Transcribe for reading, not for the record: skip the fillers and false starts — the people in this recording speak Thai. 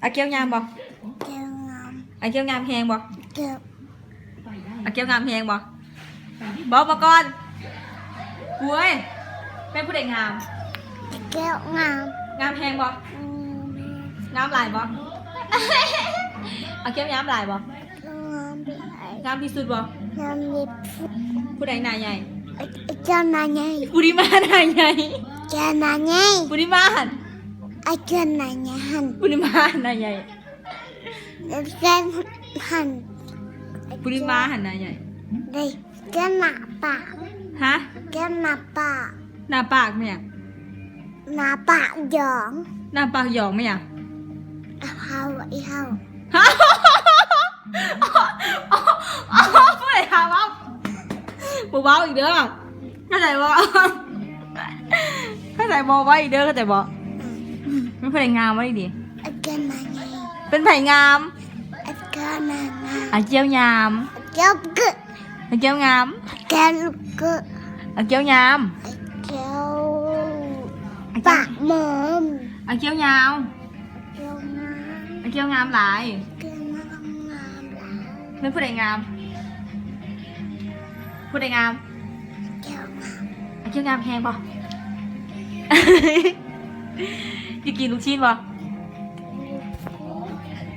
อาเกี้ยวงามบ่เจ้างาม อาเกี้ยวงามแหงบ่เจ้าอาเกี้ยวงามแหงบ่บอกมาก่อนหวยเป็นผู้ใดงาม เจ้างาม งามแหงบ่งามหลายบ่อาเกี้ยวงามหลายบ่ งามไหล งามที่สุดบ่ งามยิบ ผู้ใดหน้าใหญ่ เจ้านาไง ผู้ที่มาหน้าใหญ่ เจ้านาไง ผู้ที่มาหัน เจ้านาไงหัน ผู้ที่มาหน้าใหญ่ เจ้าหัน ผู้ที่มาหันหน้าใหญ่ เด็กเจ้าหน้าปาก ฮะ เจ้าหน้าปาก หน้าปากเนี่ย หน้าปากหยอง หน้าปากหยองไหมอ่ะ เฮาอีเฮา ฮะผู้ใดถามว่าเบาๆอีกเด้อเข้าใจบ่เข้าใจบ่ว่าอีกเด้อเข้าใจบ่ไม่ผู้ใดงามว่าดี เจ้านาไง เป็นไผ่งาม เจ้านาไง อาเจียวงาม เจ้าเกะ อาเจียวงาม เจ้าลูกเกะ อาเจียวงาม เจ้าปากหมอม อาเจียวยาว เจ้างาม อาเจียวงามหลาย เจ้างามงามหลาย เป็นผู้ใดงามผู้ใดงาม เจ้างาม อาเจียวงามแพงบ่ อยากกินลูกชิ้นบ่